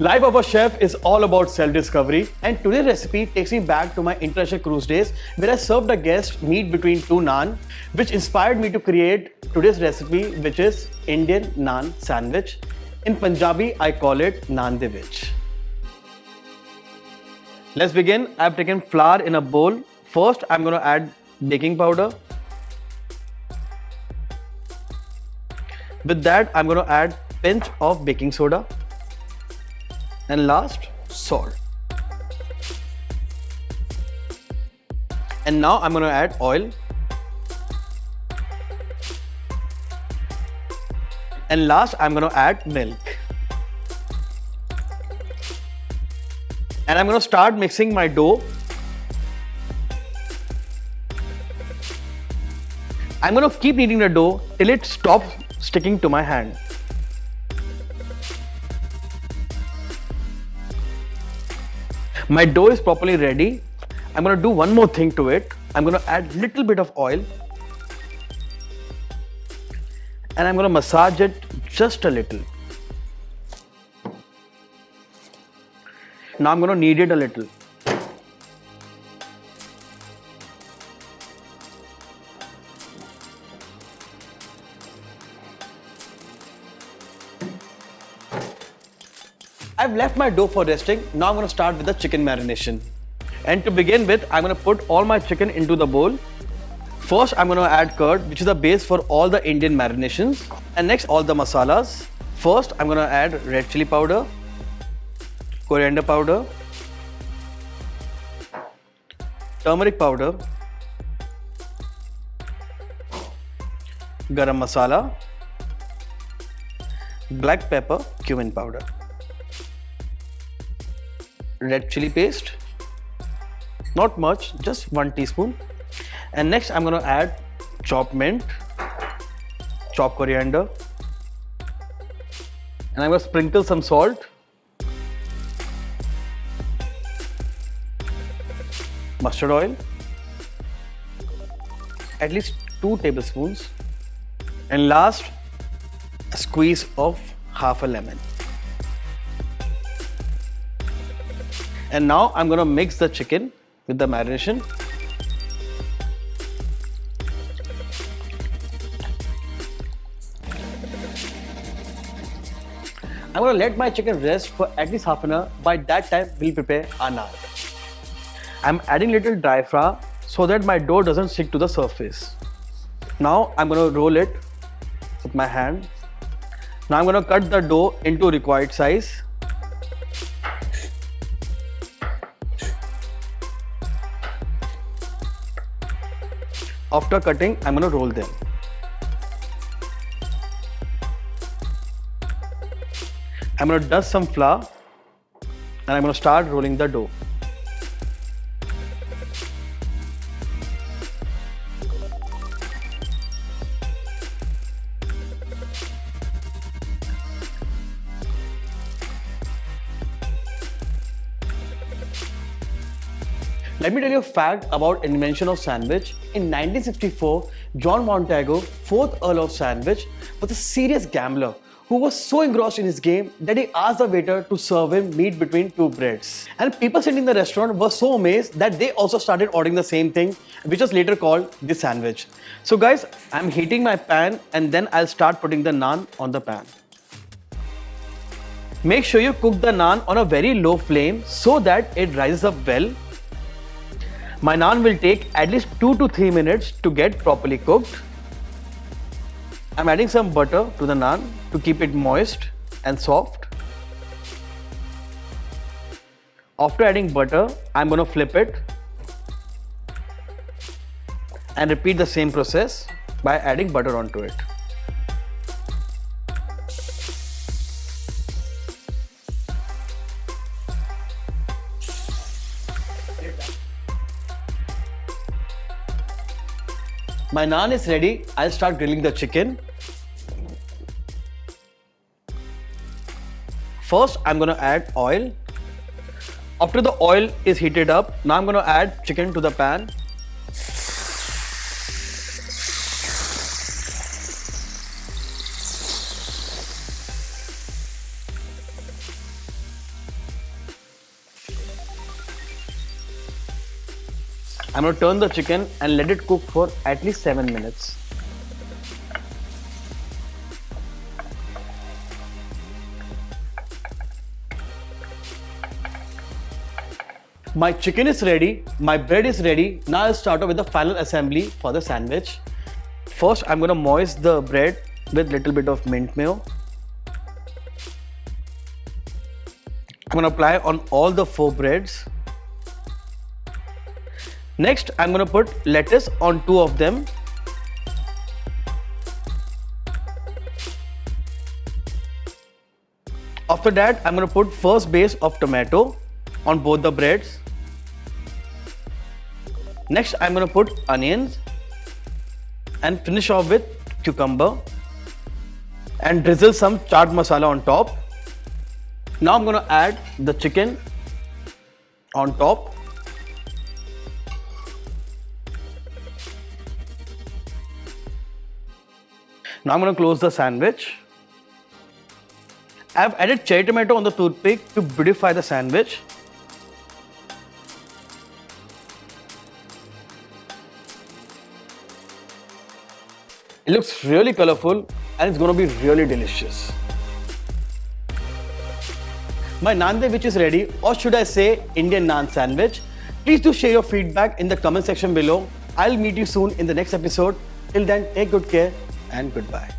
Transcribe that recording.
Life of a chef is all about self-discovery, and today's recipe takes me back to my international cruise days where I served a guest meat between two naan, which inspired me to create today's recipe, which is Indian naan sandwich. In Punjabi, I call it Naan de vich. Let's begin. I've taken flour in a bowl. First, I'm going to add baking powder. With that, I'm going to add pinch of baking soda. And last, salt. And now I'm going to add oil. And last, I'm going to add milk. And I'm going to start mixing my dough. I'm going to keep kneading the dough till it stops sticking to my hand. My dough is properly ready. I'm going to do one more thing to it. I'm going to add little bit of oil. And I'm going to massage it just a little. Now I'm going to knead it a little. I've left my dough for resting. Now I'm going to start with the chicken marination. And to begin with, I'm going to put all my chicken into the bowl. First, I'm going to add curd, which is the base for all the Indian marinations. And next, all the masalas. First, I'm going to add red chilli powder, coriander powder, turmeric powder, garam masala, black pepper, cumin powder, red chilli paste, not much, just 1 teaspoon. And next I'm going to add chopped mint, chopped coriander, and I'm going to sprinkle some salt, mustard oil, at least 2 tablespoons, and last a squeeze of half a lemon. And now I'm going to mix the chicken with the marination. I'm going to let my chicken rest for at least half an hour. By that time, we'll prepare our naan. I'm adding little dry flour so that my dough doesn't stick to the surface. Now I'm going to roll it with my hand. Now I'm going to cut the dough into required size. After cutting, I'm going to roll them. I'm going to dust some flour and I'm going to start rolling the dough. Let me tell you a fact about invention of sandwich. In 1964, John Montagu, 4th Earl of Sandwich, was a serious gambler who was so engrossed in his game that he asked the waiter to serve him meat between 2 breads. And people sitting in the restaurant were so amazed that they also started ordering the same thing, which was later called the sandwich. So guys, I'm heating my pan and then I'll start putting the naan on the pan. Make sure you cook the naan on a very low flame so that it rises up well. My naan will take at least 2 to 3 minutes to get properly cooked. I'm adding some butter to the naan to keep it moist and soft. After adding butter, I'm going to flip it. and repeat the same process by adding butter onto it. My naan is ready. I'll start grilling the chicken. First, I'm going to add oil. After the oil is heated up, now I'm going to add chicken to the pan. I'm going to turn the chicken and let it cook for at least 7 minutes. My chicken is ready, my bread is ready. Now I'll start off with the final assembly for the sandwich. First, I'm going to moist the bread with little bit of mint mayo. I'm going to apply on all the 4 breads. Next, I'm going to put lettuce on 2 of them. After that, I'm going to put first base of tomato on both the breads. Next, I'm going to put onions and finish off with cucumber and drizzle some chaat masala on top. Now I'm going to add the chicken on top. Now I'm going to close the sandwich. I've added cherry tomato on the toothpick to beautify the sandwich. It looks really colorful and it's going to be really delicious. My naan dough which is ready, or should I say Indian naan sandwich. Please do share your feedback in the comment section below. I'll meet you soon in the next episode. Till then, take good care and goodbye.